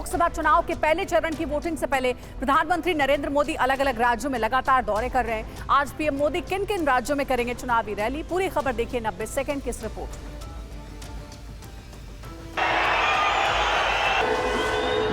लोकसभा चुनाव के पहले चरण की वोटिंग से पहले प्रधानमंत्री नरेंद्र मोदी अलग अलग राज्यों में लगातार दौरे कर रहे हैं। आज पीएम मोदी किन किन राज्यों में करेंगे चुनावी रैली, पूरी खबर देखिए 90 सेकंड की इस रिपोर्ट में।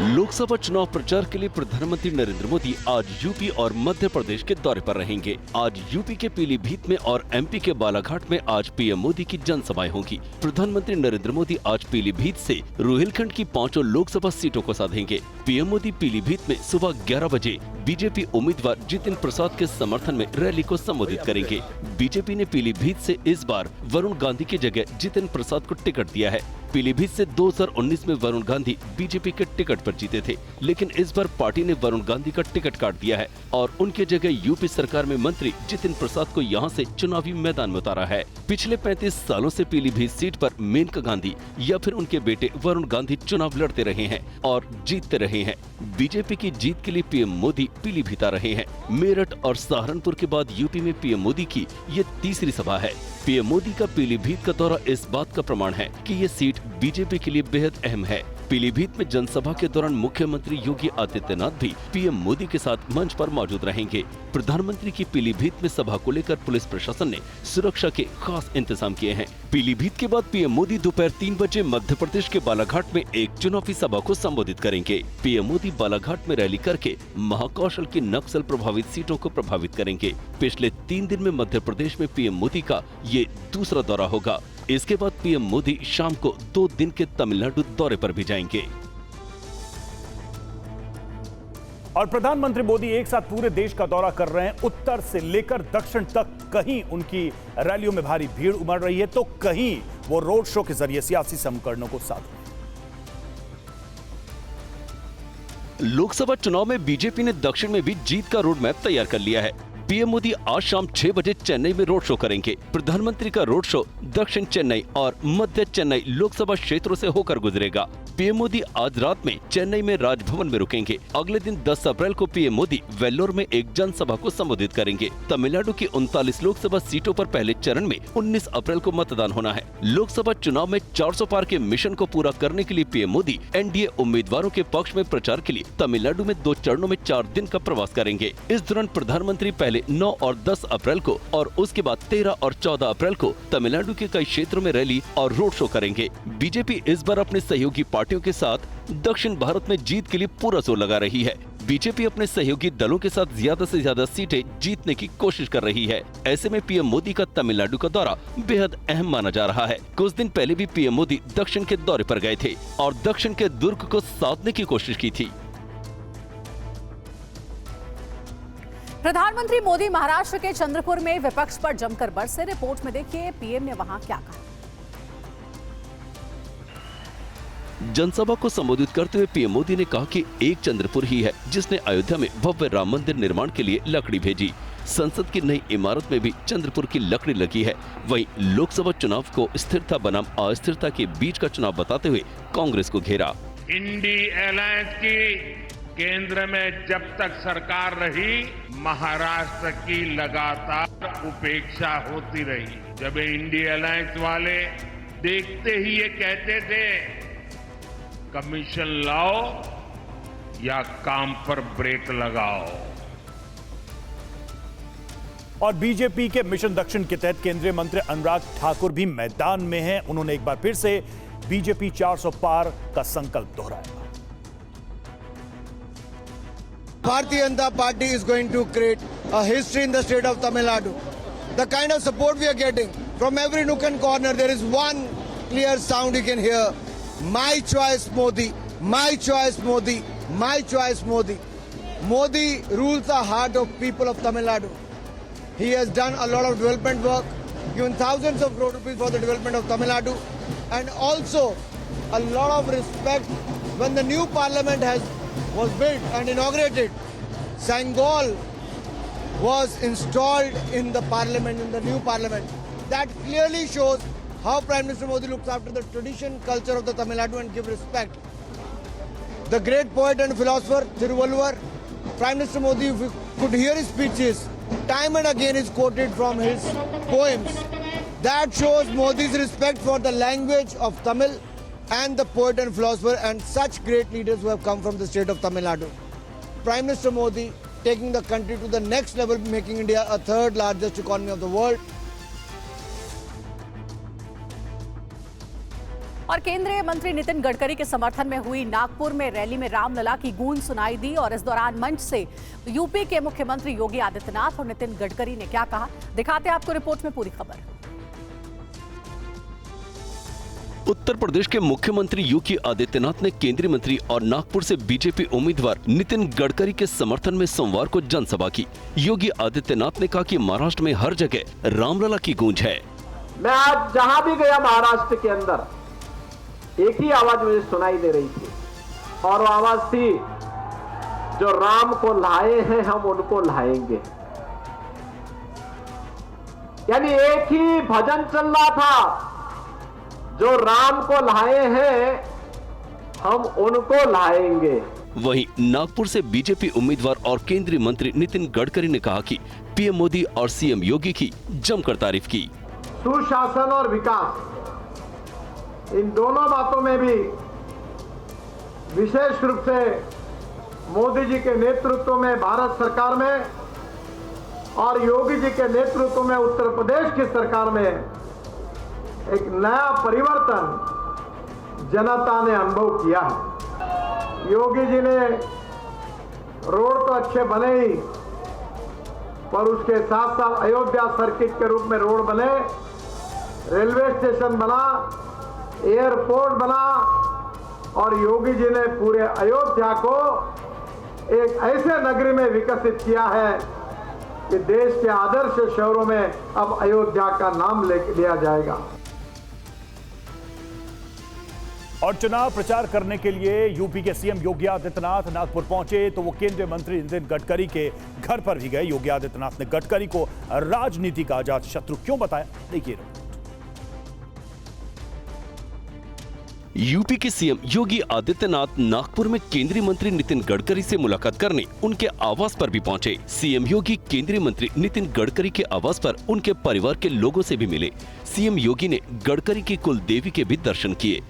लोकसभा चुनाव प्रचार के लिए प्रधानमंत्री नरेंद्र मोदी आज यूपी और मध्य प्रदेश के दौरे पर रहेंगे। आज यूपी के पीलीभीत में और एमपी के बालाघाट में आज पीएम मोदी की जनसभाएं होंगी। प्रधानमंत्री नरेंद्र मोदी आज पीलीभीत से रुहेलखंड की 5 लोकसभा सीटों को साधेंगे। पीएम मोदी पीलीभीत में सुबह 11 बजे बीजेपी उम्मीदवार जितिन प्रसाद के समर्थन में रैली को संबोधित करेंगे। बीजेपी ने पीलीभीत से इस बार वरुण गांधी की जगह जितिन प्रसाद को टिकट दिया है। पीलीभीत से 2019 में वरुण गांधी बीजेपी के टिकट पर जीते थे, लेकिन इस बार पार्टी ने वरुण गांधी का टिकट काट दिया है और उनके जगह यूपी सरकार में मंत्री जितिन प्रसाद को यहां से चुनावी मैदान में उतारा है। पिछले 35 सालों से पीलीभीत सीट पर मेनका गांधी या फिर उनके बेटे वरुण गांधी चुनाव लड़ते रहे हैं और जीतते रहे हैं। बीजेपी की जीत के लिए पीएम मोदी पीलीभीत आ रहे हैं। मेरठ और सहारनपुर के बाद यूपी में पीएम मोदी की ये तीसरी सभा है। पीएम मोदी का पीलीभीत का दौरा इस बात का प्रमाण है कि ये सीट बीजेपी के लिए बेहद अहम है। पीलीभीत में जनसभा के दौरान मुख्यमंत्री योगी आदित्यनाथ भी पीएम मोदी के साथ मंच पर मौजूद रहेंगे। प्रधानमंत्री की पीलीभीत में सभा को लेकर पुलिस प्रशासन ने सुरक्षा के खास इंतजाम किए हैं। पीलीभीत के बाद पीएम मोदी दोपहर 3 बजे मध्य प्रदेश के बालाघाट में एक चुनावी सभा को संबोधित करेंगे। पीएम मोदी बालाघाट में रैली करके महाकौशल की नक्सल प्रभावित सीटों को प्रभावित करेंगे। पिछले 3 दिन में मध्य प्रदेश में पीएम मोदी का ये दूसरा दौरा होगा। इसके बाद पीएम मोदी शाम को 2 दिन के तमिलनाडु दौरे पर भी जाएंगे। और प्रधानमंत्री मोदी एक साथ पूरे देश का दौरा कर रहे हैं। उत्तर से लेकर दक्षिण तक कहीं उनकी रैलियों में भारी भीड़ उमड़ रही है तो कहीं वो रोड शो के जरिए सियासी समीकरणों को साध रहे हैं। लोकसभा चुनाव में बीजेपी ने दक्षिण में भी जीत का रोड मैप तैयार कर लिया है। पीएम मोदी आज शाम 6 बजे चेन्नई में रोड शो करेंगे। प्रधानमंत्री का रोड शो दक्षिण चेन्नई और मध्य चेन्नई लोकसभा क्षेत्रों से होकर गुजरेगा। पीएम मोदी आज रात में चेन्नई में राजभवन में रुकेंगे। अगले दिन 10 अप्रैल को पीएम मोदी वेल्लोर में एक जनसभा को संबोधित करेंगे। तमिलनाडु की 39 लोकसभा सीटों पर पहले चरण में 19 अप्रैल को मतदान होना है। लोकसभा चुनाव में 400 पार के मिशन को पूरा करने के लिए पीएम मोदी एनडीए उम्मीदवारों के पक्ष में प्रचार के लिए तमिलनाडु में 2 चरणों में 4 दिन का प्रवास करेंगे। इस दौरान प्रधानमंत्री पहले 9 और 10 अप्रैल को और उसके बाद 13 और 14 अप्रैल को तमिलनाडु के कई क्षेत्रों में रैली और रोड शो करेंगे। बीजेपी इस बार अपने सहयोगी पार्टियों के साथ दक्षिण भारत में जीत के लिए पूरा जोर लगा रही है। बीजेपी अपने सहयोगी दलों के साथ ज्यादा से ज्यादा सीटें जीतने की कोशिश कर रही है। ऐसे में पीएम मोदी का तमिलनाडु का दौरा बेहद अहम माना जा रहा है। कुछ दिन पहले भी पीएम मोदी दक्षिण के दौरे पर गए थे और दक्षिण के दुर्ग को साधने की कोशिश की थी। प्रधानमंत्री मोदी महाराष्ट्र के चंद्रपुर में विपक्ष पर जमकर बरसे। रिपोर्ट में देखिए पीएम ने वहां क्या कहा। जनसभा को संबोधित करते हुए पीएम मोदी ने कहा कि एक चंद्रपुर ही है जिसने अयोध्या में भव्य राम मंदिर निर्माण के लिए लकड़ी भेजी। संसद की नई इमारत में भी चंद्रपुर की लकड़ी लगी है। वहीं लोकसभा चुनाव को स्थिरता बनाम अस्थिरता के बीच का चुनाव बताते हुए कांग्रेस को घेरा। इंडी अलायंस की केंद्र में जब तक सरकार रही, महाराष्ट्र की लगातार उपेक्षा होती रही। जब इंडी अलायंस वाले देखते ही ये कहते थे कमीशन लाओ या काम पर ब्रेक लगाओ। और बीजेपी के मिशन दक्षिण के तहत केंद्रीय मंत्री अनुराग ठाकुर भी मैदान में हैं। उन्होंने एक बार फिर से बीजेपी 400 पार का संकल्प दोहराया। Bharatiya Janata Party is going to create a history in the state of Tamil Nadu. The kind of support we are getting from every nook and corner, there is one clear sound you can hear. My choice Modi, my choice Modi, my choice Modi. Modi rules the heart of people of Tamil Nadu. He has done a lot of development work, given thousands of crore rupees for the development of Tamil Nadu, and also a lot of respect when the new parliament was built and inaugurated. Sangol was installed in the parliament, in the new parliament. That clearly shows how Prime Minister Modi looks after the tradition, culture of the Tamil Nadu and give respect. The great poet and philosopher Thiruvalluvar, Prime Minister Modi, if you could hear his speeches, time and again is quoted from his poems. That shows Modi's respect for the language of Tamil, and the poet and philosopher and such great leaders who have come from the state of Tamil Nadu. Prime Minister Modi taking the country to the next level, making India a third largest economy of the world. और केंद्रीय मंत्री नितिन गडकरी के समर्थन में हुई नागपुर में rally में रामलला की गूंज सुनाई दी और इस दौरान मंच से यूपी के मुख्यमंत्री योगी आदित्यनाथ और नितिन गडकरी ने क्या कहा, दिखाते हैं आपको रिपोर्ट में पूरी खबर। उत्तर प्रदेश के मुख्यमंत्री योगी आदित्यनाथ ने केंद्रीय मंत्री और नागपुर से बीजेपी उम्मीदवार नितिन गडकरी के समर्थन में सोमवार को जनसभा की। योगी आदित्यनाथ ने कहा कि महाराष्ट्र में हर जगह रामलला की गूंज है। मैं आज जहां भी गया महाराष्ट्र के अंदर एक ही आवाज मुझे सुनाई दे रही थी और वो आवाज थी, जो राम को लाए हैं हम उनको लाएंगे। यानी एक ही भजन चल रहा था, जो राम को लाए हैं हम उनको लाएंगे। वहीं नागपुर से बीजेपी उम्मीदवार और केंद्रीय मंत्री नितिन गडकरी ने कहा कि पीएम मोदी और सीएम योगी की जमकर तारीफ की। सुशासन और विकास, इन दोनों बातों में भी विशेष रूप से मोदी जी के नेतृत्व में भारत सरकार में और योगी जी के नेतृत्व में उत्तर प्रदेश की सरकार में एक नया परिवर्तन जनता ने अनुभव किया है। योगी जी ने रोड तो अच्छे बने ही, पर उसके साथ साथ अयोध्या सर्किट के रूप में रोड बने, रेलवे स्टेशन बना, एयरपोर्ट बना और योगी जी ने पूरे अयोध्या को एक ऐसे नगरी में विकसित किया है कि देश के आदर्श शहरों में अब अयोध्या का नाम लिया जाएगा। और चुनाव प्रचार करने के लिए यूपी के सीएम योगी आदित्यनाथ नागपुर पहुंचे तो वो केंद्रीय मंत्री नितिन गडकरी के घर पर भी गए। योगी आदित्यनाथ ने गडकरी को राजनीति का अजात शत्रु क्यों बताया, देखिए। यूपी के सीएम योगी आदित्यनाथ नागपुर में केंद्रीय मंत्री नितिन गडकरी से मुलाकात करने उनके आवास पर भी पहुंचे। सीएम योगी केंद्रीय मंत्री नितिन गडकरी के आवास पर उनके परिवार के लोगों से भी मिले। सीएम योगी ने गडकरी की कुल देवी के भी दर्शन किए।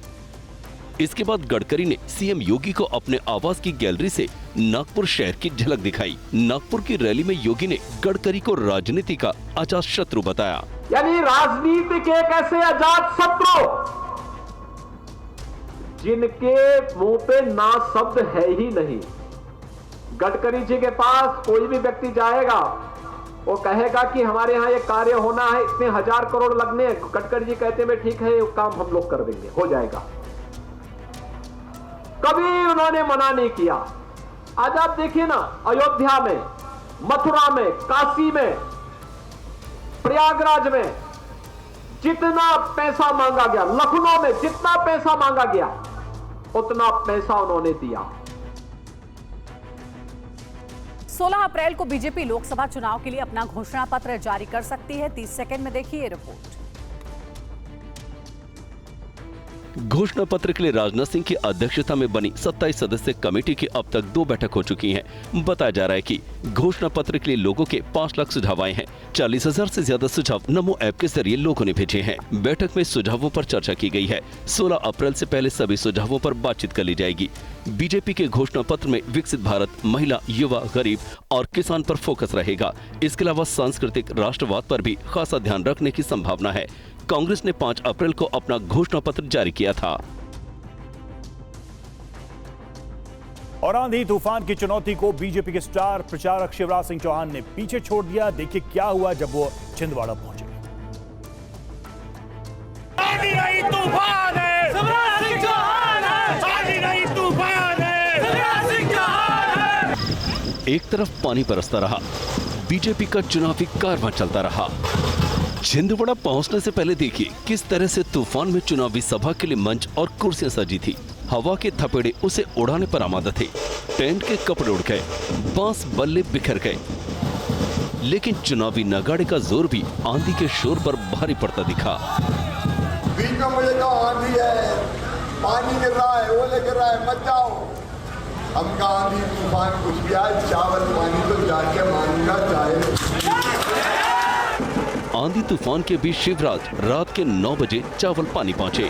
इसके बाद गडकरी ने सीएम योगी को अपने आवास की गैलरी से नागपुर शहर की झलक दिखाई। नागपुर की रैली में योगी ने गडकरी को राजनीति का अजात शत्रु बताया। यानी राजनीति के एक ऐसे अजात शत्रु जिनके मुंह पे ना शब्द है ही नहीं। गडकरी जी के पास कोई भी व्यक्ति जाएगा, वो कहेगा कि हमारे यहाँ ये कार्य होना है, इतने 1000 करोड़ लगने हैं। गडकरी जी कहते हैं ठीक है, ये काम हम लोग कर देंगे, हो जाएगा। कभी उन्होंने मना नहीं किया। आज आप देखिए ना, अयोध्या में, मथुरा में, काशी में, प्रयागराज में जितना पैसा मांगा गया, लखनऊ में जितना पैसा मांगा गया उतना पैसा उन्होंने दिया। 16 अप्रैल को बीजेपी लोकसभा चुनाव के लिए अपना घोषणा पत्र जारी कर सकती है। 30 सेकंड में देखिए ये रिपोर्ट। घोषणा पत्र के लिए राजनाथ सिंह की अध्यक्षता में बनी 27 सदस्य कमेटी की अब तक 2 बैठक हो चुकी हैं। बताया जा रहा है कि घोषणा पत्र के लिए लोगों के 5 लाख सुझाव आए हैं। 40,000 से ज्यादा सुझाव नमो ऐप के जरिए लोगों ने भेजे हैं। बैठक में सुझावों पर चर्चा की गई है। 16 अप्रैल से पहले सभी सुझावों पर बातचीत कर ली जाएगी। बीजेपी के घोषणा पत्र में विकसित भारत, महिला, युवा, गरीब और किसान पर फोकस रहेगा। इसके अलावा सांस्कृतिक राष्ट्रवाद पर भी खासा ध्यान रखने की संभावना है। कांग्रेस ने 5 अप्रैल को अपना घोषणा पत्र जारी किया था। और आंधी तूफान की चुनौती को बीजेपी के स्टार प्रचारक शिवराज सिंह चौहान ने पीछे छोड़ दिया। देखिए क्या हुआ जब वो छिंदवाड़ा पहुंचे। आंधी नहीं तूफान है, शिवराज सिंह चौहान है। आंधी नहीं तूफान है, शिवराज सिंह चौहान है। एक तरफ पानी बरसता रहा, बीजेपी का चुनावी कारवां चलता रहा। छिंदवाड़ा पहुंचने से पहले देखिए किस तरह से तूफान में चुनावी सभा के लिए मंच और कुर्सियां सजी थी। हवा के थपेड़े उसे उड़ाने पर आमादा थे। टेंट के कपड़े उड़ गए, बांस बल्ले बिखर गए, लेकिन चुनावी नगाड़े का जोर भी आंधी के शोर पर भारी पड़ता दिखा। बीच में मुझे कहा आंधी है, पानी गिर रहा है, ओले गिर रहा है, मत जाओ। हम कहा आंधी तूफान कुछ भी आए, चावल पानी तो जाके मांगूंगा चाहे। आंधी तूफान के बीच शिवराज रात के 9 बजे चावल पानी पहुंचे।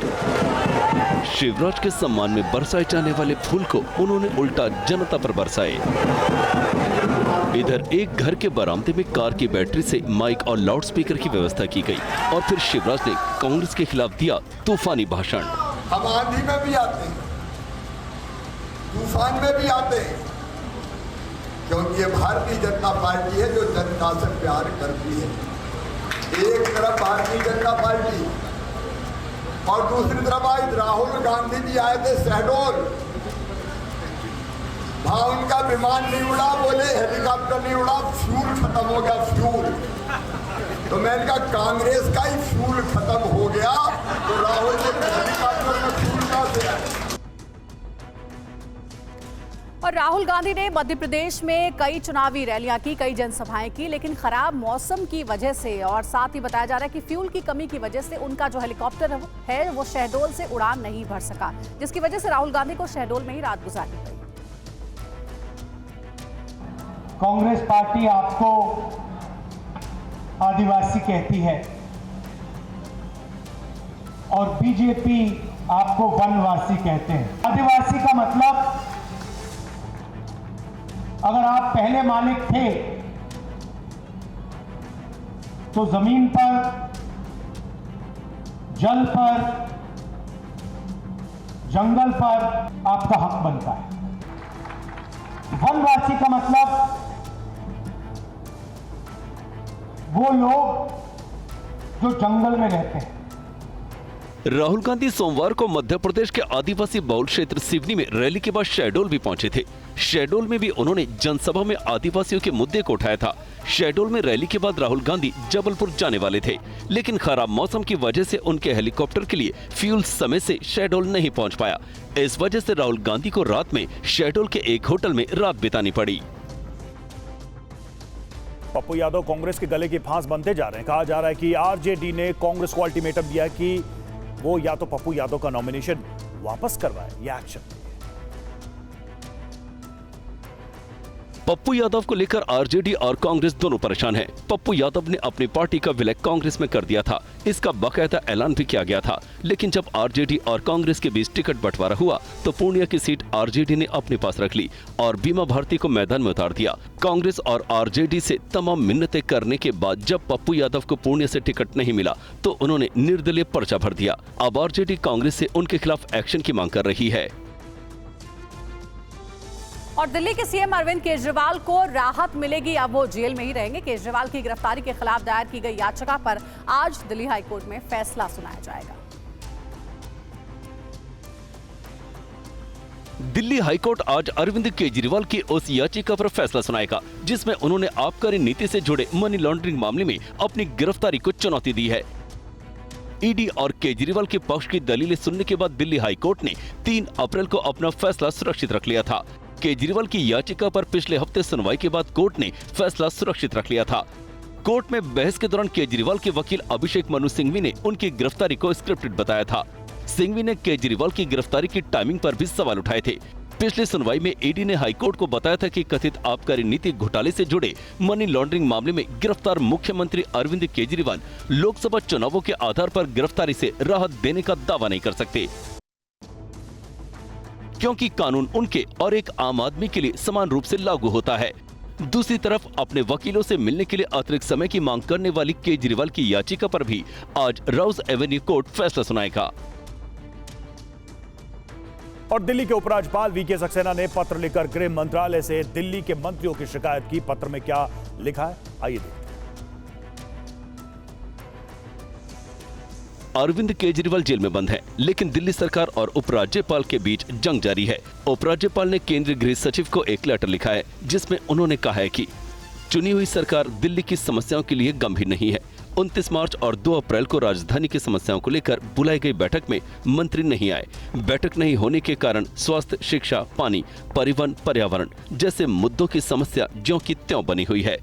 शिवराज के सम्मान में बरसाए जाने वाले फूल को उन्होंने उल्टा जनता पर बरसाए। इधर एक घर के बरामदे में कार की बैटरी से माइक और लाउडस्पीकर की व्यवस्था की गई और फिर शिवराज ने कांग्रेस के खिलाफ दिया तूफानी भाषण। हम आंधी में भी आते हैं, तूफान में भी आते हैं, क्योंकि ये भारतीय जनता पार्टी है जो जनता से प्यार करती है। एक तरफ भारतीय जनता पार्टी और दूसरी तरफ आज राहुल गांधी जी आए थे शहडोल। वहां उनका विमान नहीं उड़ा, बोले हेलीकॉप्टर नहीं उड़ा, फ्यूल खत्म हो गया, फ्यूल। तो मैंने कहा कांग्रेस का ही फ्यूल खत्म हो गया तो राहुल जी हेलीकॉप्टर में फ्यूल कहां से आए? और राहुल गांधी ने मध्य प्रदेश में कई चुनावी रैलियां की, कई जनसभाएं की, लेकिन खराब मौसम की वजह से और साथ ही बताया जा रहा है कि फ्यूल की कमी की वजह से उनका जो हेलीकॉप्टर है वो शहडोल से उड़ान नहीं भर सका, जिसकी वजह से राहुल गांधी को शहडोल में ही रात गुजारनी पड़ी। कांग्रेस पार्टी आपको आदिवासी कहती है और बीजेपी आपको वनवासी कहते हैं। आदिवासी का मतलब अगर आप पहले मालिक थे तो जमीन पर, जल पर, जंगल पर आपका हक बनता है। वनवासी का मतलब वो लोग जो जंगल में रहते हैं। राहुल गांधी सोमवार को मध्य प्रदेश के आदिवासी बहुल क्षेत्र सिवनी में रैली के बाद शहडोल भी पहुंचे थे। शहडोल में भी उन्होंने जनसभा में आदिवासियों के मुद्दे को उठाया था। शहडोल में रैली के बाद राहुल गांधी जबलपुर जाने वाले थे, लेकिन खराब मौसम की वजह से उनके हेलीकॉप्टर के लिए फ्यूल समय से शहडोल नहीं पहुंच पाया। इस वजह से राहुल गांधी को रात में शहडोल के एक होटल में रात बितानी पड़ी। पप्पू यादव कांग्रेस के गले की फांस बनते जा रहे हैं। कहा जा रहा है कि आरजेडी ने कांग्रेस को अल्टीमेटम दिया कि वो या तो पप्पू यादव का नॉमिनेशन वापस करवाए या एक्शन। पप्पू यादव को लेकर आरजेडी और कांग्रेस दोनों परेशान हैं। पप्पू यादव ने अपनी पार्टी का विलय कांग्रेस में कर दिया था, इसका बाकायदा ऐलान भी किया गया था, लेकिन जब आरजेडी और कांग्रेस के बीच टिकट बंटवारा हुआ तो पूर्णिया की सीट आरजेडी ने अपने पास रख ली और बीमा भारती को मैदान में उतार दिया। कांग्रेस और आरजेडी से तमाम मिन्नतें करने के बाद जब पप्पू यादव को पूर्णिया से टिकट नहीं मिला तो उन्होंने निर्दलीय पर्चा भर दिया। अब आरजेडी कांग्रेस से उनके खिलाफ एक्शन की मांग कर रही है। और दिल्ली के सीएम अरविंद केजरीवाल को राहत मिलेगी, अब वो जेल में ही रहेंगे। केजरीवाल की गिरफ्तारी के खिलाफ दायर की गई याचिका पर आज दिल्ली हाईकोर्ट में फैसला सुनाया जाएगा। दिल्ली हाईकोर्ट आज अरविंद केजरीवाल की उस याचिका पर फैसला सुनाएगा जिसमें उन्होंने आबकारी नीति से जुड़े मनी लॉन्ड्रिंग मामले में अपनी गिरफ्तारी को चुनौती दी है। ईडी और केजरीवाल के पक्ष की दलीलें सुनने के बाद दिल्ली हाईकोर्ट ने 3 अप्रैल को अपना फैसला सुरक्षित रख लिया था। केजरीवाल की याचिका पर पिछले हफ्ते सुनवाई के बाद कोर्ट ने फैसला सुरक्षित रख लिया था। कोर्ट में बहस के दौरान केजरीवाल के वकील अभिषेक मनु सिंघवी ने उनकी गिरफ्तारी को स्क्रिप्टेड बताया था। सिंघवी ने केजरीवाल की गिरफ्तारी की टाइमिंग पर भी सवाल उठाए थे। पिछली सुनवाई में ईडी ने हाईकोर्ट को बताया था कि कथित आबकारी नीति घोटाले से जुड़े मनी लॉन्ड्रिंग मामले में गिरफ्तार मुख्यमंत्री अरविंद केजरीवाल लोकसभा चुनावों के आधार पर गिरफ्तारी से राहत देने का दावा नहीं कर सकते, क्योंकि कानून उनके और एक आम आदमी के लिए समान रूप से लागू होता है। दूसरी तरफ अपने वकीलों से मिलने के लिए अतिरिक्त समय की मांग करने वाली केजरीवाल की याचिका पर भी आज राउज एवेन्यू कोर्ट फैसला सुनाएगा। और दिल्ली के उपराज्यपाल वीके सक्सेना ने पत्र लिखकर गृह मंत्रालय से दिल्ली के मंत्रियों की शिकायत की। पत्र में क्या लिखा है, आइए देखते हैं। अरविंद केजरीवाल जेल में बंद हैं, लेकिन दिल्ली सरकार और उपराज्यपाल के बीच जंग जारी है। उपराज्यपाल ने केंद्रीय गृह सचिव को एक लेटर लिखा है जिसमें उन्होंने कहा है कि चुनी हुई सरकार दिल्ली की समस्याओं के लिए गंभीर नहीं है। 29 मार्च और 2 अप्रैल को राजधानी की समस्याओं को लेकर बुलाई गई बैठक में मंत्री नहीं आए। बैठक नहीं होने के कारण स्वास्थ्य, शिक्षा, पानी, परिवहन, पर्यावरण जैसे मुद्दों की समस्या ज्यों की त्यों बनी हुई है।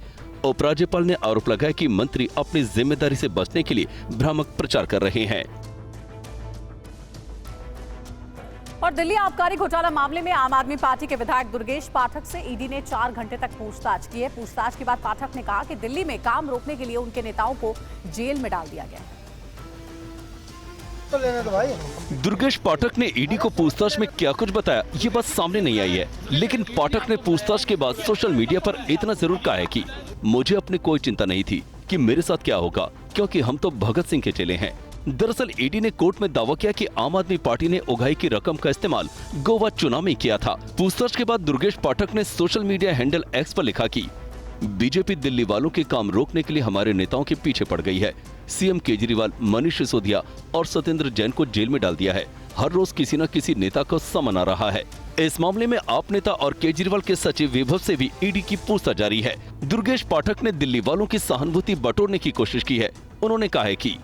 उपराज्यपाल ने आरोप लगाया कि मंत्री अपनी जिम्मेदारी से बचने के लिए भ्रामक प्रचार कर रहे हैं। और दिल्ली आबकारी घोटाला मामले में आम आदमी पार्टी के विधायक दुर्गेश पाठक से ईडी ने 4 घंटे तक पूछताछ की है। पूछताछ के बाद पाठक ने कहा कि दिल्ली में काम रोकने के लिए उनके नेताओं को जेल में डाल दिया गया है। दुर्गेश पाठक ने ईडी को पूछताछ में क्या कुछ बताया, ये बात सामने नहीं आई है। लेकिन पाठक ने पूछताछ के बाद सोशल मीडिया पर इतना जरूर कहा है कि मुझे अपनी कोई चिंता नहीं थी कि मेरे साथ क्या होगा, क्योंकि हम तो भगत सिंह के चेले हैं। दरअसल ईडी ने कोर्ट में दावा किया कि आम आदमी पार्टी ने उगाही की रकम का इस्तेमाल गोवा चुनाव में किया था। पूछताछ के बाद दुर्गेश पाठक ने सोशल मीडिया हैंडल एक्स पर लिखा कि बीजेपी दिल्ली वालों के काम रोकने के लिए हमारे नेताओं के पीछे पड़ गई है। सीएम केजरीवाल, मनीष सिसोदिया और सत्येंद्र जैन को जेल में डाल दिया है। हर रोज किसी न किसी नेता को समन आ रहा है। इस मामले में आप नेता और केजरीवाल के सचिव विभव से भी ईडी की पूछताछ जारी है। दुर्गेश पाठक ने दिल्ली वालों की सहानुभूति बटोरने की कोशिश की है। उन्होंने कहा है कि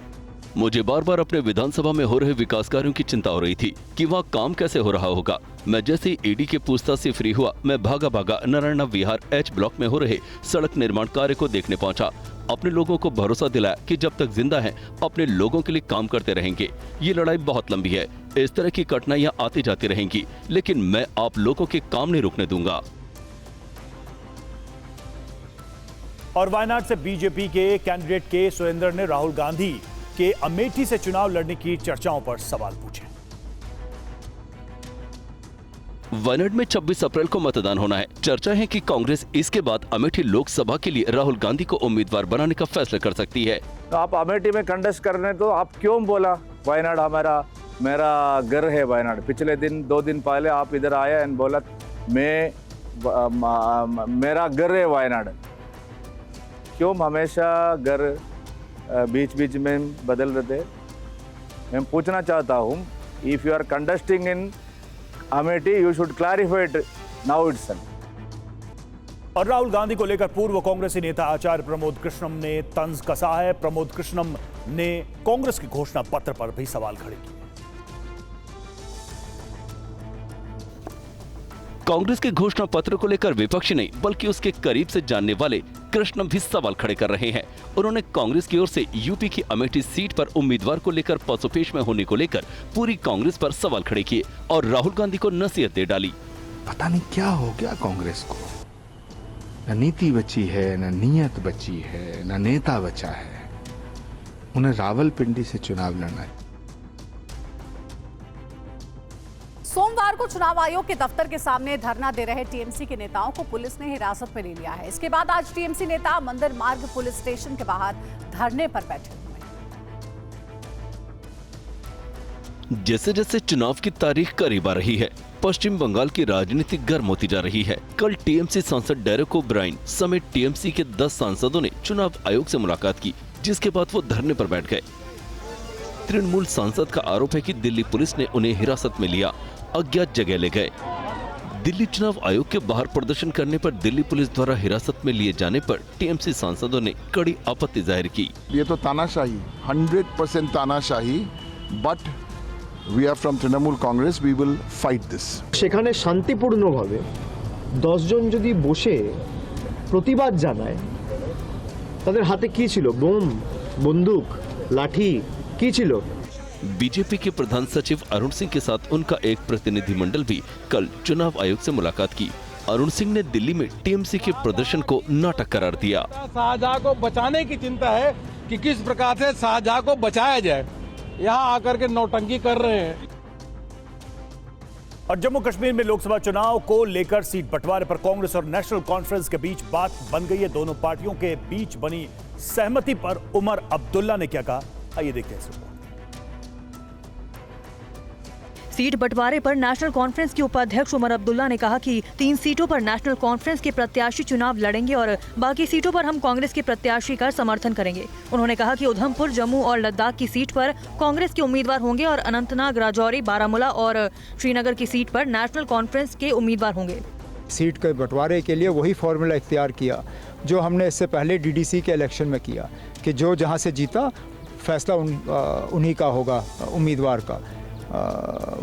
मुझे बार बार अपने विधानसभा में हो रहे विकास कार्यों की चिंता हो रही थी कि वहाँ काम कैसे हो रहा होगा। मैं जैसे ही ईडी के पूछताछ से फ्री हुआ, मैं भागा नारायण विहार एच ब्लॉक में हो रहे सड़क निर्माण कार्य को देखने पहुंचा। अपने लोगों को भरोसा दिलाया कि जब तक जिंदा हैं, अपने लोगों के लिए काम करते रहेंगे। ये लड़ाई बहुत लंबी है, इस तरह की कठिनाइयां आती जाती रहेंगी, लेकिन मैं आप लोगों के काम नहीं रुकने दूंगा। और वायनाड से बीजेपी के कैंडिडेट के सुरेंद्र ने राहुल गांधी के अमेठी से चुनाव लड़ने की चर्चाओं पर सवाल पूछे। वायनाड में 26 अप्रैल को मतदान होना है। चर्चा है कि कांग्रेस इसके बाद अमेठी लोकसभा के लिए राहुल गांधी को उम्मीदवार बनाने का फैसला कर सकती है। तो आप अमेठी में कंटेस्ट करने, तो आप क्यों बोला वायनाड मेरा घर है वायनाड? पिछले दिन 2 दिन पहले आप इधर आया एंड बोला मेरा घर है वायनाड। क्यों हमेशा घर बीच बीच में बदल रहे थे? मैं पूछना चाहता हूँ, if you are contesting in Amethi, you should clarify it now itself. और राहुल गांधी को लेकर पूर्व कांग्रेसी नेता आचार्य प्रमोद कृष्णम ने तंज कसा है। प्रमोद कृष्णम ने कांग्रेस के घोषणा पत्र पर भी सवाल खड़े किए। कांग्रेस के घोषणा पत्र को लेकर विपक्षी नहीं बल्कि उसके करीब से जानने वाले कृष्णम भी सवाल खड़े कर रहे हैं। उन्होंने कांग्रेस की ओर से यूपी की अमेठी सीट पर उम्मीदवार को लेकर पसोपेश में होने को लेकर पूरी कांग्रेस पर सवाल खड़े किए और राहुल गांधी को नसीहत दे डाली। पता नहीं क्या हो गया कांग्रेस को, न नीति बची है, न नियत बची है, न नेता बचा है। उन्हें रावलपिंडी से चुनाव लड़ना है। सोमवार को चुनाव आयोग के दफ्तर के सामने धरना दे रहे टीएमसी के नेताओं को पुलिस ने हिरासत में ले लिया है। इसके बाद आज टीएमसी नेता मंदिर मार्ग पुलिस स्टेशन के बाहर धरने पर बैठे हुए हैं। जैसे जैसे चुनाव की तारीख करीब आ रही है, पश्चिम बंगाल की राजनीति गर्म होती जा रही है। कल टीएमसी सांसद डेरेक ओब्रायन समेत टीएमसी के 10 सांसदों ने चुनाव आयोग से मुलाकात की, जिसके बाद वो धरने पर बैठ गए। तृणमूल सांसद का आरोप है कि दिल्ली पुलिस ने उन्हें हिरासत में लिया, अज्ञात जगह ले गए। दिल्ली चुनाव आयोग के बाहर प्रदर्शन करने पर दिल्ली पुलिस द्वारा हिरासत में लिए जाने पर टीएमसी सांसदों ने कड़ी आपत्ति जाहिर की। ये तो तानाशाही, 100% तानाशाही, but we are from Trinamool Congress, we will fight this. সেখানে শান্তিপূর্ণভাবে 10 জন যদি বসে প্রতিবাদ জানায়, তাদের হাতে কি ছিল? বোম, বন্দুক, লাঠি কি ছিল? बीजेपी के प्रधान सचिव अरुण सिंह के साथ उनका एक प्रतिनिधिमंडल भी कल चुनाव आयोग से मुलाकात की। अरुण सिंह ने दिल्ली में टीएमसी के प्रदर्शन को नाटक करार दिया। शाहजहां को बचाने की चिंता है कि किस प्रकार से शाहजहां को बचाया जाए, यहाँ आकर के नौटंकी कर रहे हैं। और जम्मू कश्मीर में लोकसभा चुनाव को लेकर सीट बंटवारे पर कांग्रेस और नेशनल कॉन्फ्रेंस के बीच बात बन गई है। दोनों पार्टियों के बीच बनी सहमति पर उमर अब्दुल्ला ने क्या कहा, आइए देखते हैं। सीट बंटवारे पर नेशनल कॉन्फ्रेंस के उपाध्यक्ष उमर अब्दुल्ला ने कहा कि 3 सीटों पर नेशनल कॉन्फ्रेंस के प्रत्याशी चुनाव लड़ेंगे और बाकी सीटों पर हम कांग्रेस के प्रत्याशी का समर्थन करेंगे। उन्होंने कहा कि उधमपुर, जम्मू और लद्दाख की सीट पर कांग्रेस के उम्मीदवार होंगे और अनंतनाग, राजौरी, बारामूला और श्रीनगर की सीट पर नेशनल कॉन्फ्रेंस के उम्मीदवार होंगे। सीट के बंटवारे के लिए वही फॉर्मूला इख्तियार किया जो हमने इससे पहले डीडीसी के इलेक्शन में किया कि जो जहाँ से जीता फैसला उन्हीं का होगा, उम्मीदवार का।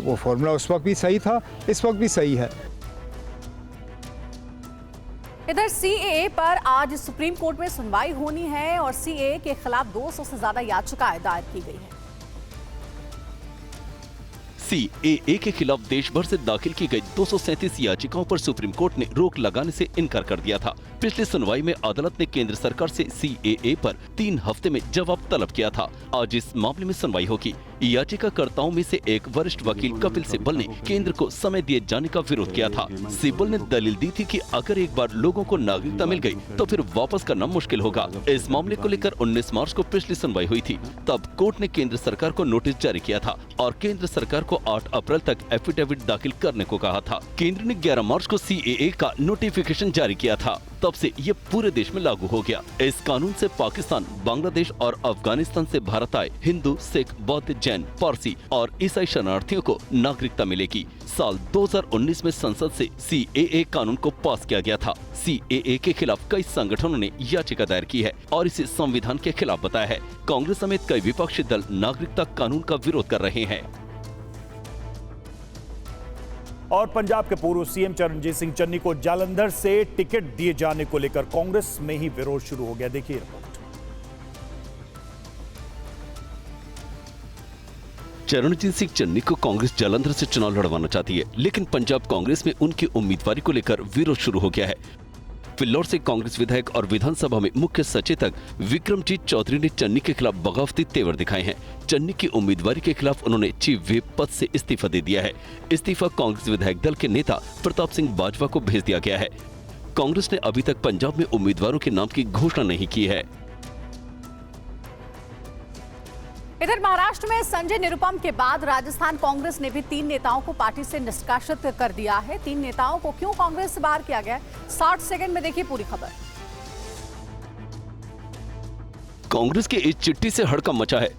वो फॉर्मूला उस वक्त भी सही था, इस वक्त भी सही है। इधर सीएए पर आज सुप्रीम कोर्ट में सुनवाई होनी है और सीएए के खिलाफ 200 से ज्यादा याचिकाएं दायर की गई है। सीएए के खिलाफ देश भर से दाखिल की गई 237 याचिकाओं पर सुप्रीम कोर्ट ने रोक लगाने से इनकार कर दिया था। पिछली सुनवाई में अदालत ने केंद्र सरकार से सीएए पर 3 हफ्ते में जवाब तलब किया था। आज इस मामले में सुनवाई होगी। याचिकाकर्ताओं में से एक वरिष्ठ वकील कपिल सिब्बल ने केंद्र को समय दिए जाने का विरोध किया था। सिब्बल ने दलील दी थी कि अगर एक बार लोगों को नागरिकता मिल गई तो फिर वापस करना मुश्किल होगा। इस मामले को लेकर 19 मार्च को पिछली सुनवाई हुई थी। तब कोर्ट ने केंद्र सरकार को नोटिस जारी किया था और केंद्र सरकार को 8 अप्रैल तक एफिडेविट दाखिल करने को कहा था। केंद्र ने 11 मार्च को सीएए का नोटिफिकेशन जारी किया था। तब से ये पूरे देश में लागू हो गया। इस कानून से पाकिस्तान, बांग्लादेश और अफगानिस्तान से भारत आए हिंदू, सिख, बौद्ध, जैन, पारसी और ईसाई शरणार्थियों को नागरिकता मिलेगी। साल 2019 में संसद से सीएए कानून को पास किया गया था। सीएए के खिलाफ कई संगठनों ने याचिका दायर की है और इसे संविधान के खिलाफ बताया है। कांग्रेस समेत कई विपक्षी दल नागरिकता कानून का विरोध कर रहे हैं। और पंजाब के पूर्व सीएम चरणजीत सिंह चन्नी को जालंधर से टिकट दिए जाने को लेकर कांग्रेस में ही विरोध शुरू हो गया। देखिए रिपोर्ट। चरणजीत सिंह चन्नी को कांग्रेस जालंधर से चुनाव लड़वाना चाहती है, लेकिन पंजाब कांग्रेस में उनकी उम्मीदवारी को लेकर विरोध शुरू हो गया है। फिल्लौर से कांग्रेस विधायक और विधानसभा में मुख्य सचेतक विक्रमजीत चौधरी ने चन्नी के खिलाफ बगावती तेवर दिखाए हैं। चन्नी की उम्मीदवारी के खिलाफ उन्होंने चीफ व्हिप पद से इस्तीफा दे दिया है। इस्तीफा कांग्रेस विधायक दल के नेता प्रताप सिंह बाजवा को भेज दिया गया है। कांग्रेस ने अभी तक पंजाब में उम्मीदवारों के नाम की घोषणा नहीं की है। इधर महाराष्ट्र में संजय निरुपम के बाद राजस्थान कांग्रेस ने भी 3 नेताओं को पार्टी से निष्कासित कर दिया है। 3 नेताओं को क्यों कांग्रेस से बाहर किया गया, 60 सेकंड में देखिए पूरी खबर। कांग्रेस के इस चिट्ठी से हड़कंप मचा है।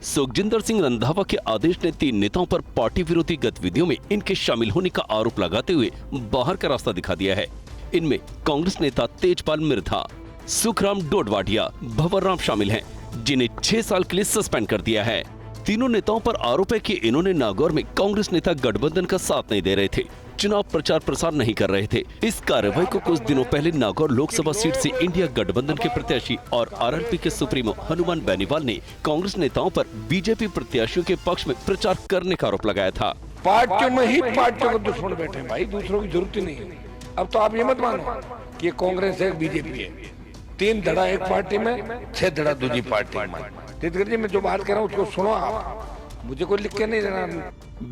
सुखजिंदर सिंह रंधावा के आदेश ने 3 नेताओं पर पार्टी विरोधी गतिविधियों में इनके शामिल होने का आरोप लगाते हुए बाहर का रास्ता दिखा दिया है। इनमें कांग्रेस नेता तेजपाल मिर्धा, सुखराम डोडवाडिया, भंवर राम शामिल हैं, जिन्हें 6 साल के लिए सस्पेंड कर दिया है। तीनों नेताओं पर आरोप है कि इन्होंने नागौर में कांग्रेस नेता गठबंधन का साथ नहीं दे रहे थे, चुनाव प्रचार प्रसार नहीं कर रहे थे। इस कार्रवाई को कुछ दिनों पहले नागौर लोकसभा सीट से इंडिया गठबंधन के प्रत्याशी और आरएलपी के सुप्रीमो हनुमान बेनीवाल ने कांग्रेस नेताओं पर बीजेपी प्रत्याशियों के पक्ष में प्रचार करने का आरोप लगाया था। पार्टियों में ही पार्टियों को दुश्मन बैठे भाई, दूसरों की जरूरत ही नहीं है। अब तो आप ये मत मानो कि ये कांग्रेस है, बीजेपी है। 3 धड़ा एक पार्टी में, 6 धड़ा दूसरी पार्टी में। तीर्थकर जी मैं जो बात कर रहा हूँ उसको सुनो आप, मुझे कोई लिख के नहीं देना।